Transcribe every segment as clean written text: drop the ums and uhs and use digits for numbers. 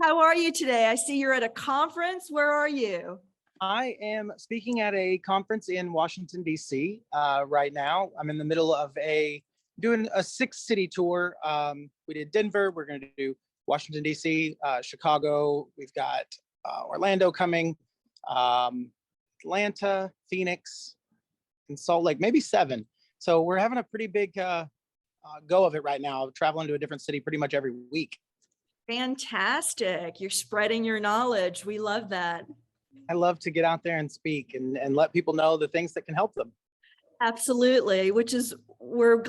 How are you today? I see you're at a conference. Where are you? I am speaking at a conference in Washington, D.C. Right now. I'm in the middle of doing a 6-city tour. We did Denver. We're going to do Washington, D.C., Chicago. We've got Orlando coming, Atlanta, Phoenix, and Salt Lake, maybe 7. So we're having a pretty big go of it right now, traveling to a different city pretty much every week. Fantastic. You're spreading your knowledge. We love that. I love to get out there and speak and let people know the things that can help them. Absolutely, which is we're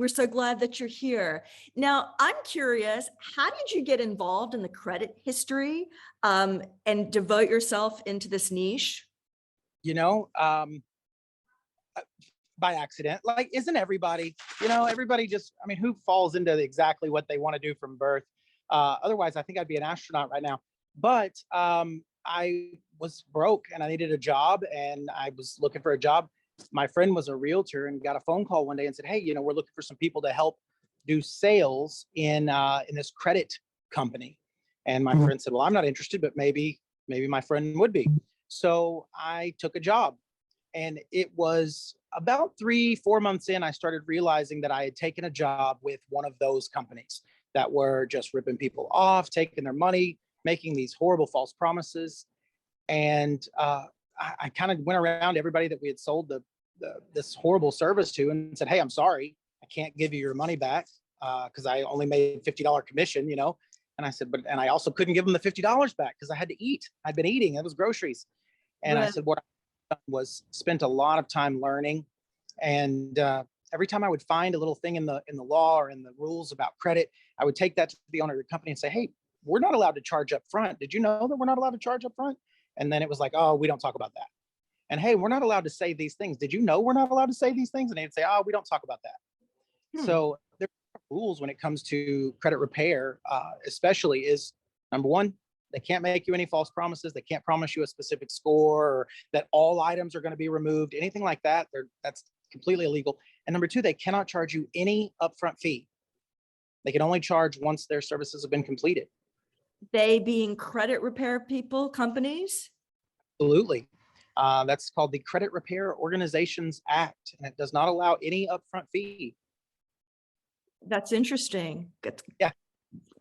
so glad that you're here. Now, I'm curious, how did you get involved in the credit history and devote yourself into this niche? By accident. Like, isn't everybody, everybody just, who falls into exactly what they want to do from birth? Otherwise, I think I'd be an astronaut right now. But I was broke and I needed a job and I was looking for a job. My friend was a realtor and got a phone call one day and said, hey, we're looking for some people to help do sales in this credit company. And my friend said, well, I'm not interested, but maybe my friend would be. So I took a job, and it was about 3-4 months in, I started realizing that I had taken a job with one of those companies that were just ripping people off, taking their money, making these horrible false promises. And I kind of went around everybody that we had sold this horrible service to and said, hey, I'm sorry, I can't give you your money back because I only made $50 commission, And I said, and I also couldn't give them the $50 back because I had to eat. I'd been eating, it was groceries. And I said, what I done was spent a lot of time learning. And every time I would find a little thing in the law or in the rules about credit, I would take that to the owner of the company and say, hey, we're not allowed to charge up front. Did you know that we're not allowed to charge up front? And then it was like, oh, we don't talk about that. And hey, we're not allowed to say these things. Did you know we're not allowed to say these things? And they'd say, oh, we don't talk about that. So there are rules when it comes to credit repair, especially is number one, they can't make you any false promises. They can't promise you a specific score or that all items are going to be removed, anything like that. That's completely illegal. And number two, they cannot charge you any upfront fee. They can only charge once their services have been completed. They being credit repair companies? Absolutely. That's called the Credit Repair Organizations Act, and it does not allow any upfront fee. That's interesting. Yeah.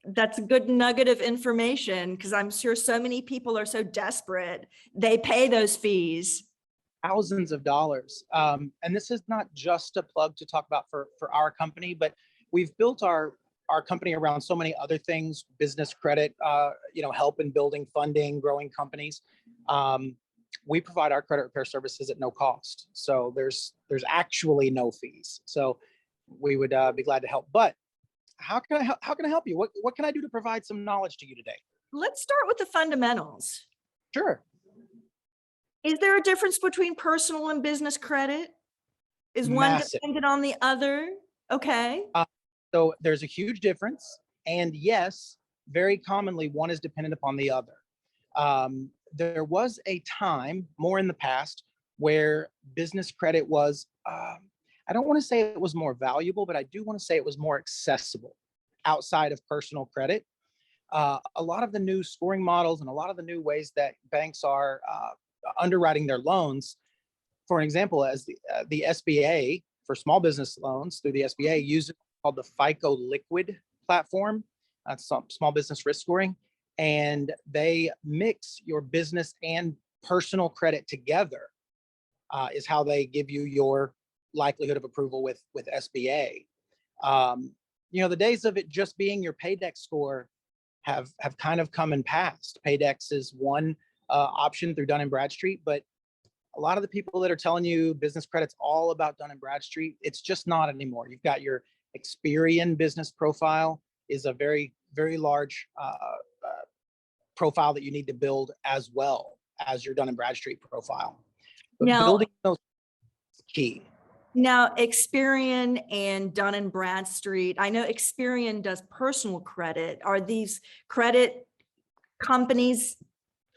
That's a good nugget of information because I'm sure so many people are so desperate. They pay those fees. Thousands of dollars. And this is not just a plug to talk about for our company, but we've built our company around so many other things, business credit, help in building funding, growing companies. We provide our credit repair services at no cost. So there's actually no fees. So we would be glad to help. But how can I help you? What can I do to provide some knowledge to you today? Let's start with the fundamentals. Sure. Is there a difference between personal and business credit? Is one dependent on the other? Okay. So there's a huge difference. And yes, very commonly one is dependent upon the other. There was a time more in the past where business credit was, I don't want to say it was more valuable, but I do want to say it was more accessible outside of personal credit. A lot of the new scoring models and a lot of the new ways that banks are underwriting their loans, for an example, as the SBA for small business loans through the SBA uses called the FICO Liquid platform. That's small business risk scoring. And they mix your business and personal credit together is how they give you your likelihood of approval with SBA. The days of it just being your PAYDEX score have kind of come and passed. PAYDEX is one option through Dun & Bradstreet, but a lot of the people that are telling you business credit's all about Dun & Bradstreet, it's just not anymore. You've got your Experian business profile is a very, very large profile that you need to build as well as your Dun & Bradstreet profile. But building those is key. Now, Experian and Dun & Bradstreet, I know Experian does personal credit. Are these credit companies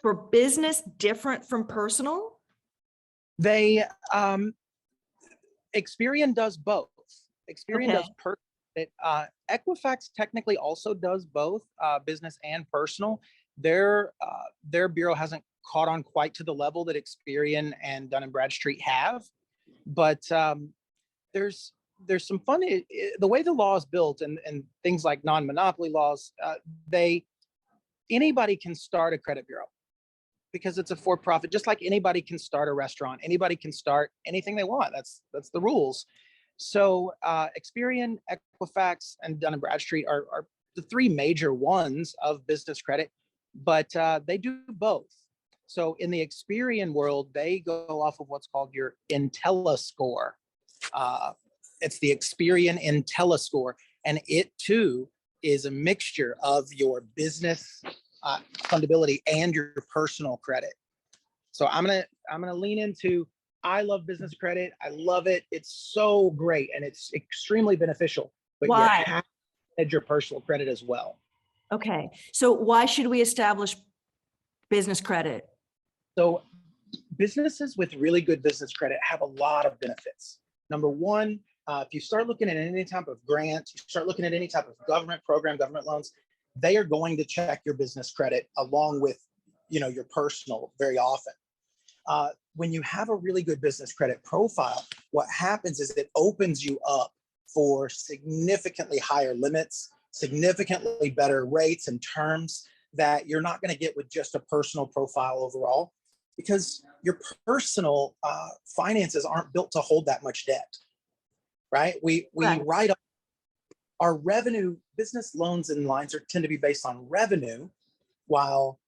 for business different from personal? They, Experian does both. Experian does personal. Equifax technically also does both business and personal. their bureau hasn't caught on quite to the level that Experian and Dun and Bradstreet have, but there's some fun. The way the law is built and things like non-monopoly laws, anybody can start a credit bureau because it's a for-profit, just like anybody can start a restaurant. Anybody can start anything they want. That's the rules. So Experian, Equifax, and Dun and Bradstreet are the three major ones of business credit, but they do both. So in the Experian world, they go off of what's called your IntelliScore. It's the Experian IntelliScore, and it too is a mixture of your business fundability and your personal credit. So I'm gonna lean into, I love business credit. I love it. It's so great and it's extremely beneficial. But Why? you have to manage your personal credit as well. Okay, so why should we establish business credit? So businesses with really good business credit have a lot of benefits. Number one, if you start looking at any type of grant, you start looking at any type of government program, government loans, they are going to check your business credit along with, your personal very often. When you have a really good business credit profile, what happens is it opens you up for significantly higher limits, significantly better rates and terms that you're not going to get with just a personal profile overall, because your personal finances aren't built to hold that much debt, right? We Right. write up our revenue. Business loans and lines tend to be based on revenue, while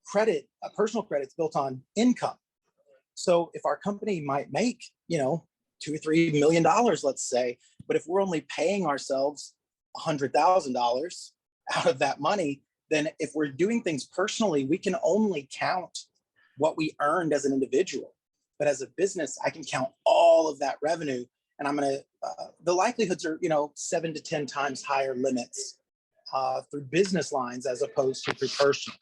credit, personal credit, is built on income. So if our company might make, $2 or $3 million, let's say, but if we're only paying ourselves $100,000 out of that money, then if we're doing things personally, we can only count what we earned as an individual. But as a business, I can count all of that revenue, and I'm gonna, the likelihoods are, 7 to 10 times higher limits through business lines as opposed to through personal.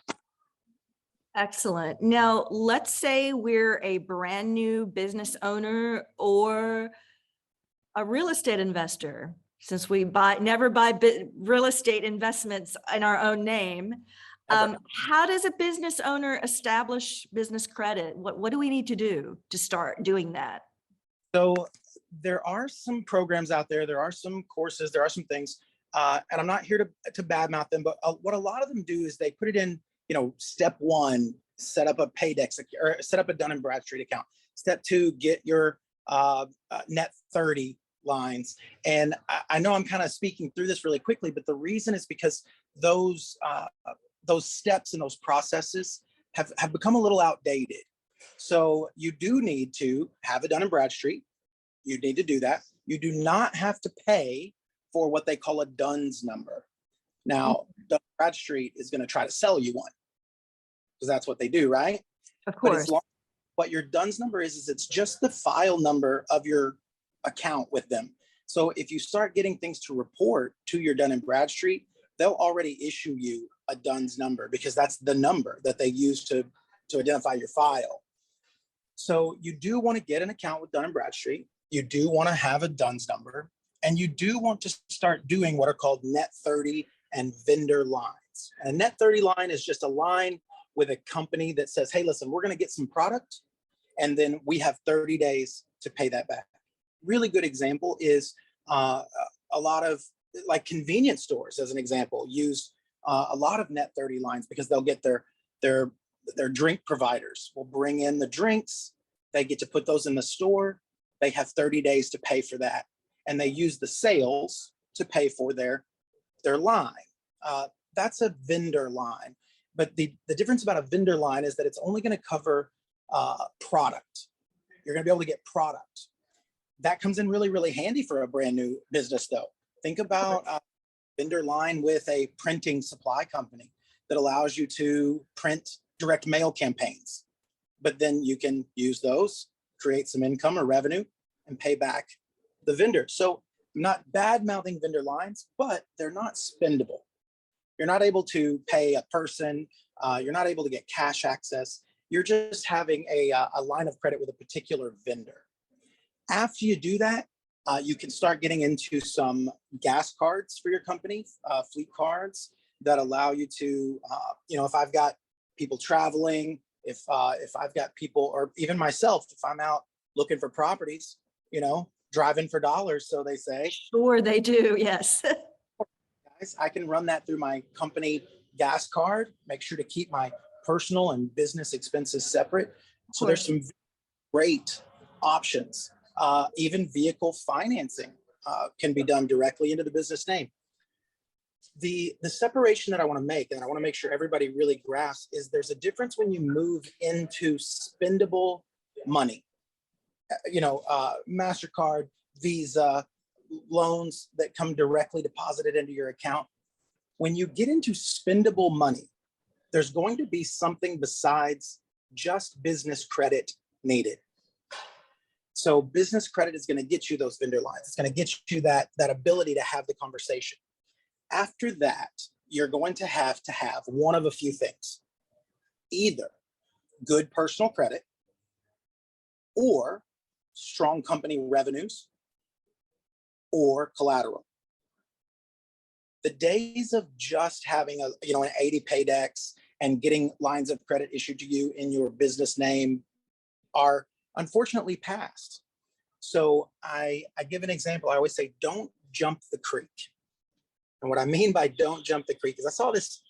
Excellent. Now, let's say we're a brand new business owner or a real estate investor, since we never buy real estate investments in our own name. How does a business owner establish business credit? What do we need to do to start doing that? So there are some programs out there. There are some courses. There are some things, and I'm not here to badmouth them, but what a lot of them do is they put it in, step one, set up a Paydex or set up a Dun and Bradstreet account. Step two, get your net 30 lines. And I know I'm kind of speaking through this really quickly, but the reason is because those steps and those processes have become a little outdated. So you do need to have a Dun and Bradstreet. You need to do that. You do not have to pay for what they call a DUNS number. Now, Dun and Bradstreet is going to try to sell you one, because that's what they do, right? Of course. But what your DUNS number is it's just the file number of your account with them. So if you start getting things to report to your Dun and Bradstreet, they'll already issue you a DUNS number, because that's the number that they use to identify your file. So you do want to get an account with Dun and Bradstreet. You do want to have a DUNS number, and you do want to start doing what are called net 30 and vendor lines. And a net 30 line is just a line with a company that says, hey, listen, we're going to get some product, and then we have 30 days to pay that back. Really good example is a lot of, like, convenience stores, as an example, use a lot of net 30 lines, because they'll get their drink providers will bring in the drinks. They get to put those in the store. They have 30 days to pay for that. And they use the sales to pay for their line. That's a vendor line. But the difference about a vendor line is that it's only going to cover product. You're going to be able to get product. That comes in really, really handy for a brand new business, though. Think about a vendor line with a printing supply company that allows you to print direct mail campaigns. But then you can use those, create some income or revenue, and pay back the vendor. So I'm not bad-mouthing vendor lines, but they're not spendable. You're not able to pay a person. You're not able to get cash access. You're just having a line of credit with a particular vendor. After you do that, you can start getting into some gas cards for your company, fleet cards. that allow you to, if I've got people traveling, if I've got people, or even myself, if I'm out looking for properties, driving for dollars, so they say. Sure, they do. Yes. Guys, I can run that through my company gas card, make sure to keep my personal and business expenses separate. So there's some great options. Even vehicle financing can be done directly into the business name. The separation that I want to make, and I want to make sure everybody really grasps, is there's a difference when you move into spendable money. MasterCard, Visa, loans that come directly deposited into your account. When you get into spendable money, there's going to be something besides just business credit needed. So business credit is going to get you those vendor lines. It's going to get you that ability to have the conversation. After that, you're going to have one of a few things: either good personal credit or strong company revenues or collateral. The days of just having an ATh&x and getting lines of credit issued to you in your business name are unfortunately past. So I give an example. I always say, don't jump the creek. And what I mean by don't jump the creek is I saw this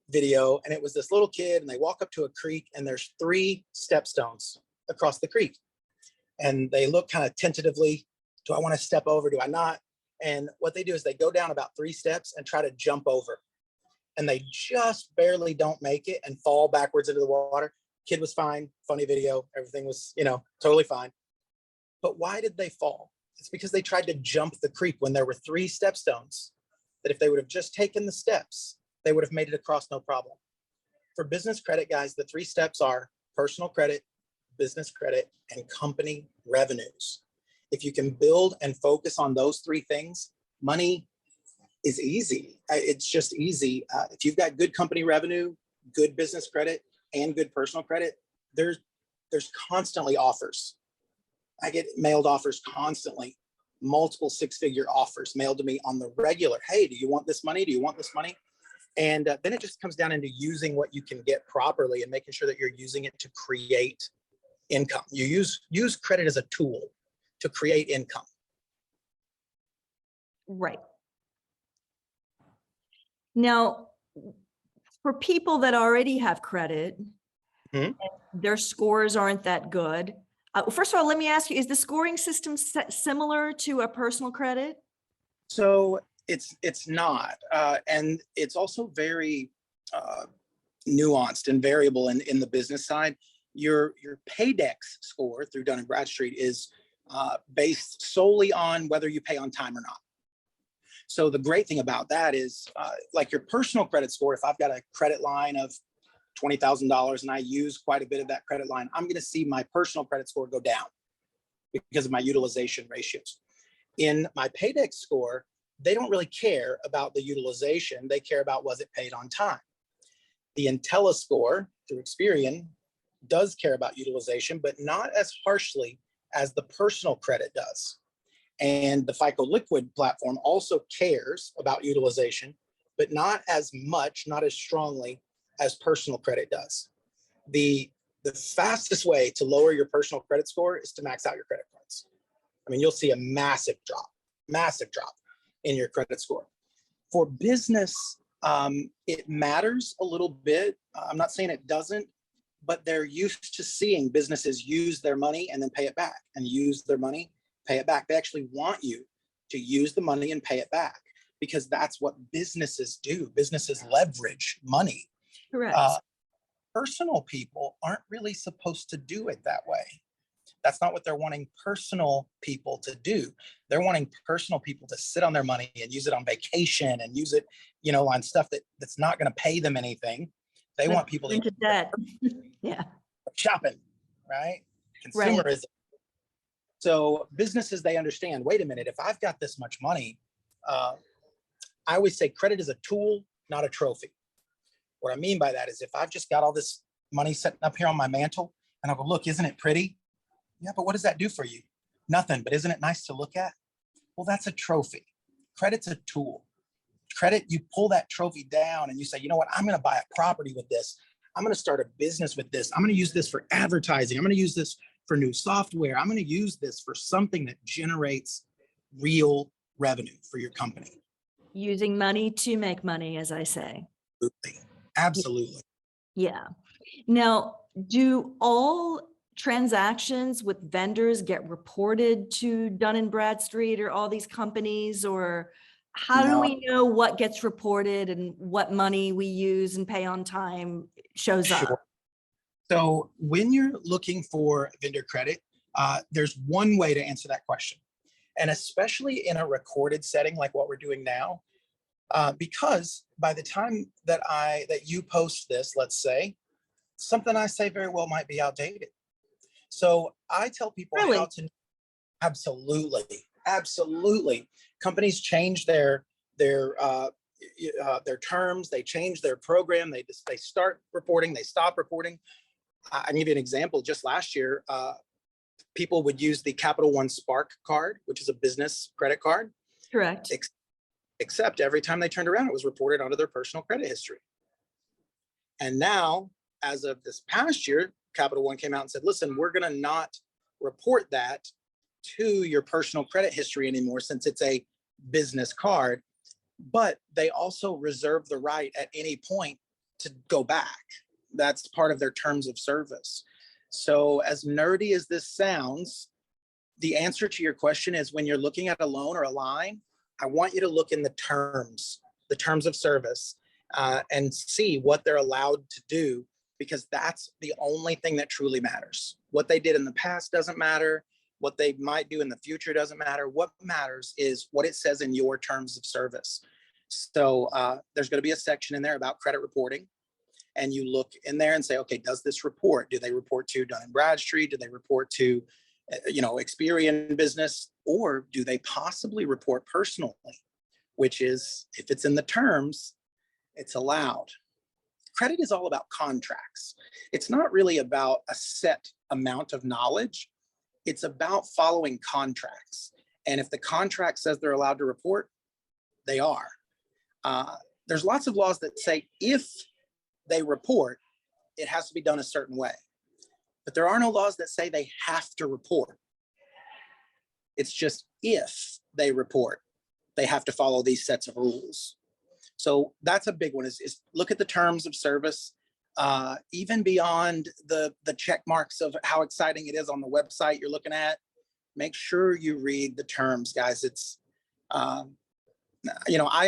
video, and it was this little kid, and they walk up to a creek, and there's 3 stepstones across the creek. And they look kind of tentatively, do I want to step over? Do I not? And what they do is they go down about 3 steps and try to jump over. And they just barely don't make it and fall backwards into the water. Kid was fine, funny video, everything was, totally fine. But why did they fall? It's because they tried to jump the creek when there were 3 stepstones, that if they would have just taken the steps, they would have made it across no problem. For business credit, guys, the 3 steps are personal credit, business credit, and company revenues. If you can build and focus on those 3 things, money is easy. It's just easy. If you've got good company revenue, good business credit, and good personal credit, there's constantly offers. I get mailed offers constantly, multiple 6-figure offers mailed to me on the regular. Hey, do you want this money? Do you want this money? And then it just comes down into using what you can get properly and making sure that you're using it to create income. You use credit as a tool to create income. Right. Now, for people that already have credit, their scores aren't that good. First of all, let me ask you, is the scoring system similar to a personal credit? So it's not. And it's also very nuanced and variable in the business side. Your ATh&x score through Dun & Bradstreet is based solely on whether you pay on time or not. So the great thing about that is like your personal credit score, if I've got a credit line of $20,000 and I use quite a bit of that credit line, I'm going to see my personal credit score go down because of my utilization ratios. In my ATh&x score, they don't really care about the utilization. They care about, was it paid on time? The Intella score through Experian does care about utilization, but not as harshly as the personal credit does. And the FICO Liquid platform also cares about utilization, but not as much, not as strongly as personal credit does. The fastest way to lower your personal credit score is to max out your credit cards. I mean, you'll see a massive drop in your credit score. For business, it matters a little bit. I'm not saying it doesn't, but they're used to seeing businesses use their money and then pay it back, and use their money, pay it back. They actually want you to use the money and pay it back, because that's what businesses do. Businesses leverage money. Correct. Personal people aren't really supposed to do it that way. That's not what they're wanting personal people to do. They're wanting personal people to sit on their money and use it on vacation and use it, on stuff that's not going to pay them anything. They want people to into debt. Yeah. Shopping, right? Consumerism. Right. So businesses, they understand, wait a minute, if I've got this much money, I always say credit is a tool, not a trophy. What I mean by that is if I've just got all this money sitting up here on my mantle and I go, look, isn't it pretty? Yeah, but what does that do for you? Nothing, but isn't it nice to look at? Well, that's a trophy. Credit's a tool. credit, you pull that trophy down and you say, you know what, I'm going to buy a property with this. I'm going to start a business with this. I'm going to use this for advertising. I'm going to use this for new software. I'm going to use this for something that generates real revenue for your company. Using money to make money, as I say. Absolutely. Absolutely. Yeah. Now, do all transactions with vendors get reported to Dun & Bradstreet or all these companies, or how do we know what gets reported and what money we use and pay on time shows up? Sure. So when you're looking for vendor credit, there's one way to answer that question. And especially in a recorded setting like what we're doing now, because by the time that you post this, let's say, something I say very well might be outdated. So I tell people how to. Absolutely, absolutely. Companies change their terms. They change their program. They start reporting. They stop reporting. I can give you an example. Just last year, people would use the Capital One Spark card, which is a business credit card. Correct. Except every time they turned around, it was reported onto their personal credit history. And now, as of this past year, Capital One came out and said, listen, we're going to not report that to your personal credit history anymore since it's a business card. But they also reserve the right at any point to go back. That's part of their terms of service. So as nerdy as this sounds, the answer to your question is when you're looking at a loan or a line, I want you to look in the terms of service, and see what they're allowed to do, because that's the only thing that truly matters. What they did in the past doesn't matter. What they might do in the future doesn't matter. What matters is what it says in your terms of service. So there's going to be a section in there about credit reporting. And you look in there and say, okay, does this report? Do they report to Dun & Bradstreet? Do they report to, Experian business? Or do they possibly report personally? Which is, if it's in the terms, it's allowed. Credit is all about contracts. It's not really about a set amount of knowledge. It's about following contracts. And if the contract says they're allowed to report, they are. There's lots of laws that say if they report, it has to be done a certain way. But there are no laws that say they have to report. It's just if they report, they have to follow these sets of rules. So that's a big one, is look at the terms of service, even beyond the check marks of how exciting it is on the website you're looking at. Make sure you read the terms, guys. It's, I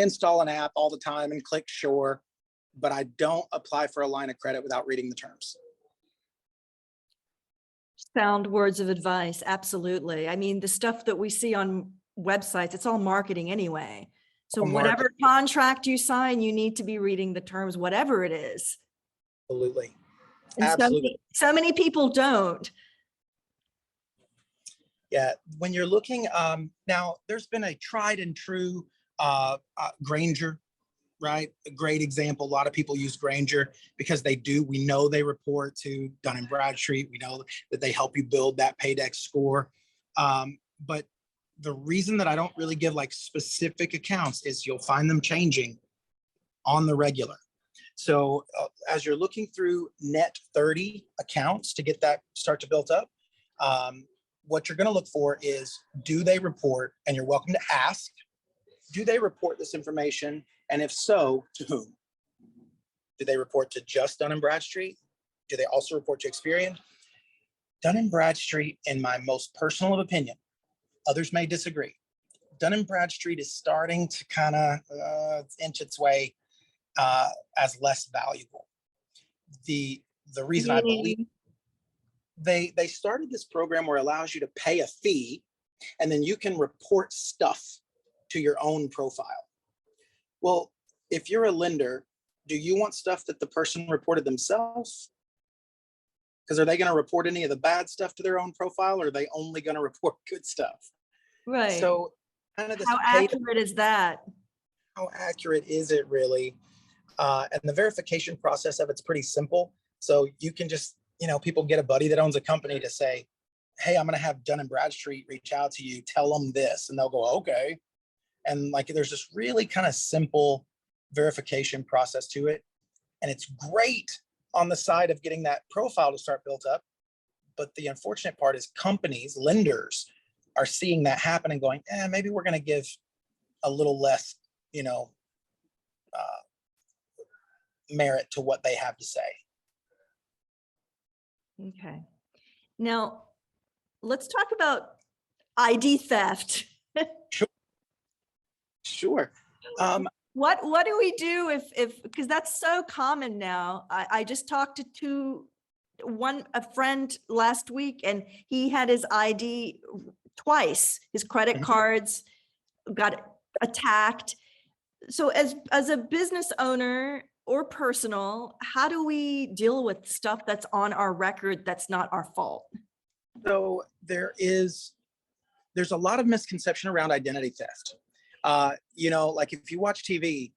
install an app all the time and click sure, but I don't apply for a line of credit without reading the terms. Sound words of advice. Absolutely. I mean, the stuff that we see on websites, it's all marketing anyway. So whatever contract you sign, you need to be reading the terms, whatever it is. Absolutely. And Absolutely. So many people don't. Yeah. When you're looking, now there's been a tried and true Granger, right? A great example. A lot of people use Granger because we know they report to Dun & Bradstreet. We know that they help you build that ATh&x score. But the reason that I don't really give like specific accounts is you'll find them changing on the regular. So as you're looking through net 30 accounts to get that start to build up, what you're going to look for is, do they report? And you're welcome to ask, do they report this information? And if so, to whom? Do they report to just Dun & Bradstreet? Do they also report to Experian? Dun & Bradstreet, in my most personal opinion, others may disagree, Dun & Bradstreet is starting to kind of inch its way as less valuable. The reason I believe they started this program where it allows you to pay a fee and then you can report stuff to your own profile. Well, if you're a lender, do you want stuff that the person reported themselves? Because are they going to report any of the bad stuff to their own profile, or are they only going to report good stuff? Right. So kind of this, how accurate is that? How accurate is it really? And the verification process of it's pretty simple. So you can just, people get a buddy that owns a company to say, hey, I'm going to have Dun & Bradstreet reach out to you, tell them this. And they'll go, okay. And like, there's this really kind of simple verification process to it. And it's great on the side of getting that profile to start built up. But the unfortunate part is companies, lenders are seeing that happen and going, maybe we're going to give a little less, merit to what they have to say. Okay. Now, let's talk about ID theft. Sure. What do we do if because that's so common now? I just talked to a friend last week, and he had his ID twice. His credit cards got attacked. So as a business owner or personal, how do we deal with stuff that's on our record that's not our fault? So there's a lot of misconception around identity theft. Like if you watch TV,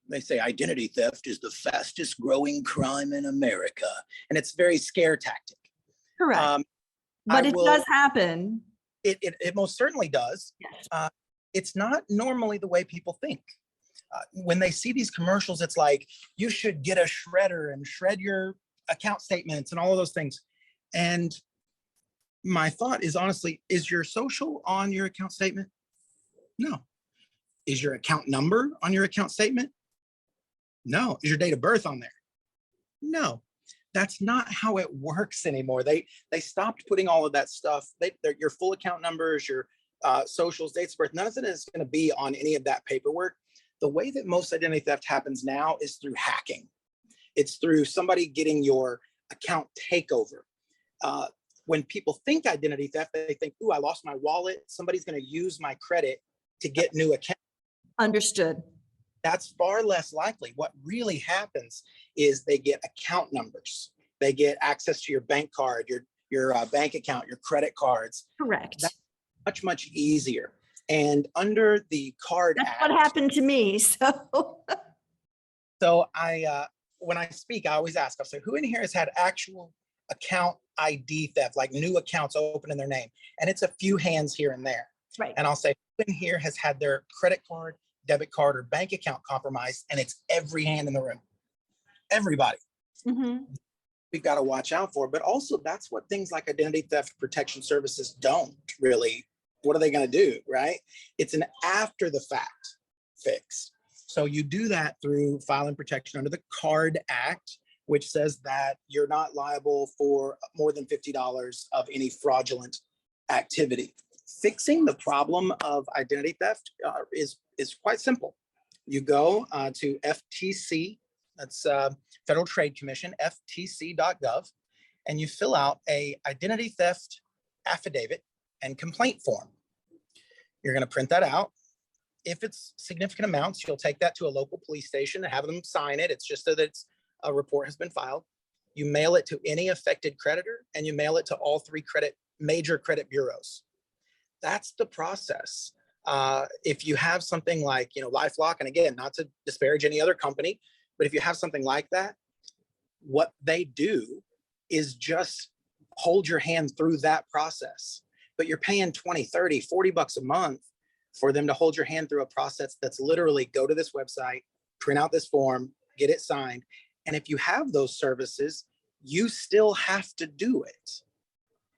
they say identity theft is the fastest growing crime in America. And it's very scare tactic. Correct. But it does happen. It most certainly does. Yes. It's not normally the way people think. When they see these commercials, it's like, you should get a shredder and shred your account statements and all of those things. And my thought is, honestly, is your social on your account statement? No. Is your account number on your account statement? No. Is your date of birth on there? No. That's not how it works anymore. They stopped putting all of that stuff. Your full account numbers, your socials, dates of birth, none of it is going to be on any of that paperwork. The way that most identity theft happens now is through hacking. It's through somebody getting your account takeover. When people think identity theft, they think, "Ooh, I lost my wallet. Somebody's going to use my credit to get new account." Understood. That's far less likely. What really happens is they get account numbers. They get access to your bank card, your bank account, your credit cards. Correct. That's much easier. And under the Card That's Act, what happened to me. So when I speak, I always ask, I'll say, who in here has had actual account ID theft, like new accounts open in their name? And it's a few hands here and there. right. And I'll say, who in here has had their credit card, debit card, or bank account compromised? And it's every hand in the room. Everybody. Mm-hmm. We've got to watch out for. But also, that's what things like identity theft protection services don't really. What are they going to do, right? It's an after the fact fix. So you do that through filing protection under the Card Act, which says that you're not liable for more than $50 of any fraudulent activity. Fixing the problem of identity theft is quite simple. You go to FTC, that's Federal Trade Commission, ftc.gov, and you fill out a identity theft affidavit and complaint form. You're going to print that out. If it's significant amounts, you'll take that to a local police station and have them sign it. It's just so that a report has been filed. You mail it to any affected creditor, and you mail it to all three major credit bureaus. That's the process. If you have something like, LifeLock, and again, not to disparage any other company, but if you have something like that, what they do is just hold your hand through that process. But you're paying 20, 30, 40 bucks a month for them to hold your hand through a process that's literally go to this website, print out this form, get it signed. And if you have those services, you still have to do it.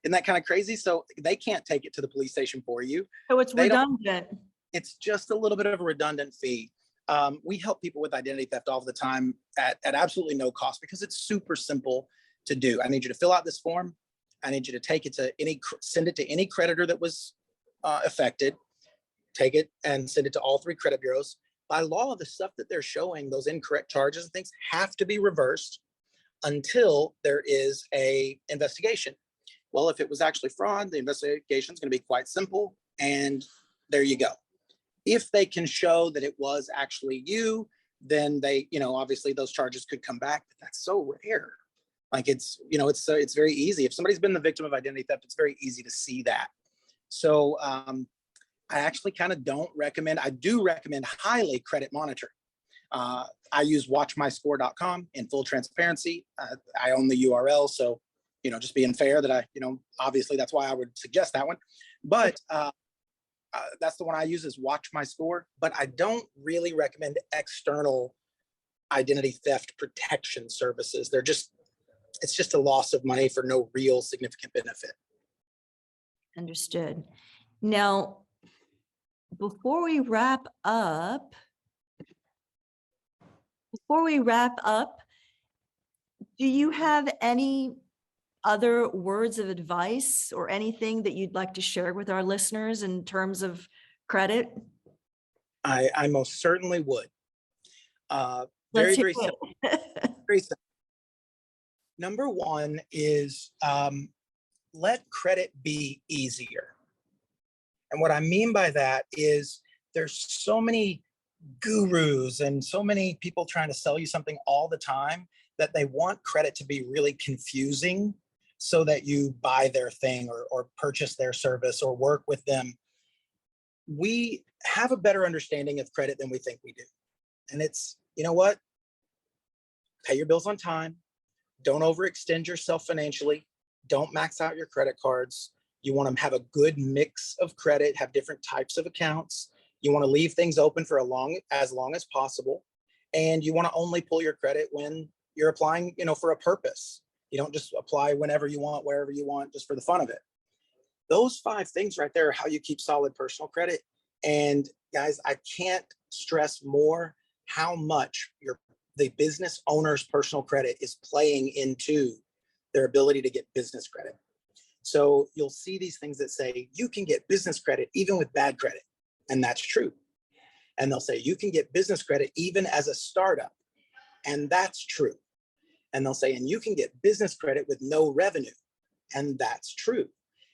Isn't that kind of crazy? So they can't take it to the police station for you. So it's redundant. It's just a little bit of a redundant fee. We help people with identity theft all the time at absolutely no cost because it's super simple to do. I need you to fill out this form. I need you to take it to send it to any creditor that was affected, take it and send it to all three credit bureaus. By law, the stuff that they're showing, those incorrect charges and things, have to be reversed until there is a investigation. Well, if it was actually fraud, the investigation is going to be quite simple, and there you go. If they can show that it was actually you, then they, obviously those charges could come back, but that's so rare. Like it's very easy. If somebody's been the victim of identity theft, it's very easy to see that. So I actually kind of don't recommend, I do recommend highly credit monitoring. I use watchmyscore.com in full transparency. I own the URL. So, just being fair that obviously that's why I would suggest that one. But That's the one I use, is Watch My Score, but I don't really recommend external identity theft protection services. It's just a loss of money for no real significant benefit. Understood. Now, before we wrap up, do you have any other words of advice or anything that you'd like to share with our listeners in terms of credit? I most certainly would. Let's Very, hear very simple. Very simple. Number one is let credit be easier. And what I mean by that is there's so many gurus and so many people trying to sell you something all the time that they want credit to be really confusing so that you buy their thing or purchase their service or work with them. We have a better understanding of credit than we think we do. And it's, you know what? Pay your bills on time. Don't overextend yourself financially. Don't max out your credit cards. You want to have a good mix of credit, have different types of accounts. You want to leave things open for as long as possible. And you want to only pull your credit when you're applying, for a purpose. You don't just apply whenever you want, wherever you want, just for the fun of it. Those 5 things right there are how you keep solid personal credit. And guys, I can't stress more how much the business owner's personal credit is playing into their ability to get business credit. So you'll see these things that say you can get business credit even with bad credit. And that's true. And they'll say you can get business credit even as a startup. And that's true. And they'll say, and you can get business credit with no revenue. And that's true.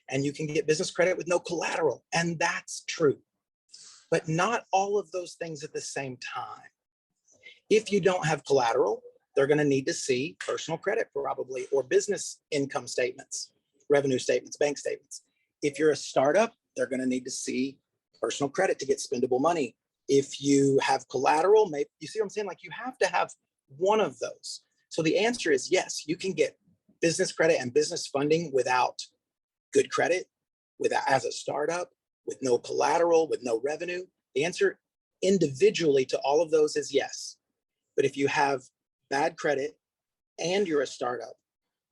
And you can get business credit with no collateral. And that's true. But not all of those things at the same time. If you don't have collateral, they're going to need to see personal credit probably, or business income statements, revenue statements, bank statements. If you're a startup, they're going to need to see personal credit to get spendable money. If you have collateral, maybe, you see what I'm saying? Like, you have to have one of those. So the answer is yes, you can get business credit and business funding without good credit, as a startup, with no collateral, with no revenue. The answer individually to all of those is yes. But if you have bad credit and you're a startup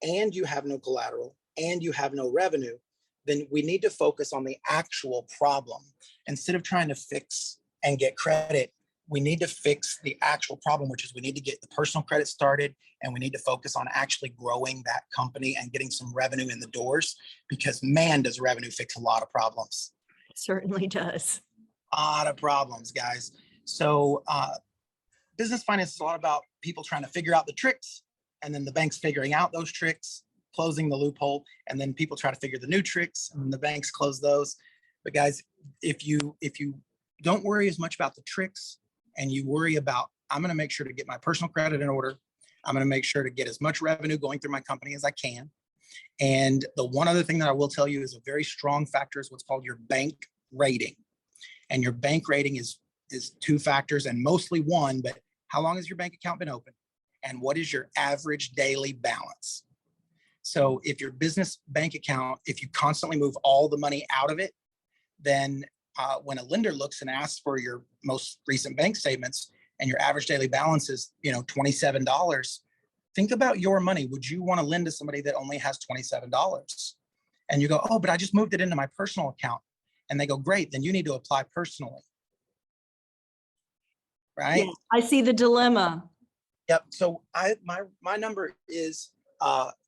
and you have no collateral and you have no revenue, then we need to focus on the actual problem. Instead of trying to fix and get credit, we need to fix the actual problem, which is we need to get the personal credit started, and we need to focus on actually growing that company and getting some revenue in the doors, because man, does revenue fix a lot of problems. It certainly does. A lot of problems, guys. So business finance is a lot about people trying to figure out the tricks, and then the banks figuring out those tricks, closing the loophole, and then people try to figure the new tricks, and then the banks close those. But guys, if you don't worry as much about the tricks, and you worry about, I'm going to make sure to get my personal credit in order, I'm going to make sure to get as much revenue going through my company as I can. And the one other thing that I will tell you is a very strong factor is what's called your bank rating. And your bank rating is 2 factors, and mostly one, but how long has your bank account been open? And what is your average daily balance? So if your business bank account, if you constantly move all the money out of it, then when a lender looks and asks for your most recent bank statements and your average daily balance is, $27, think about your money. Would you want to lend to somebody that only has $27? And you go, oh, but I just moved it into my personal account. And they go, great, then you need to apply personally. Right? Yeah, I see the dilemma. Yep. So my number is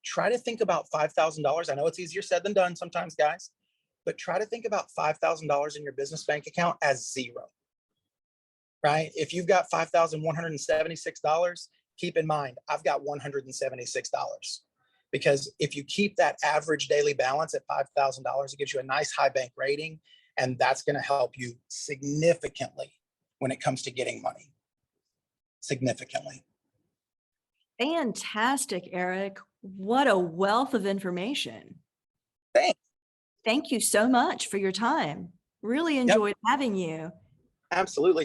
try to think about $5,000. I know it's easier said than done sometimes, guys, but try to think about $5,000 in your business bank account as zero. Right? If you've got $5,176, keep in mind, I've got $176. Because if you keep that average daily balance at $5,000, it gives you a nice high bank rating, and that's going to help you significantly when it comes to getting money. Significantly. Fantastic, Eric. What a wealth of information. Thanks. Thank you so much for your time. Really enjoyed having you. Absolutely.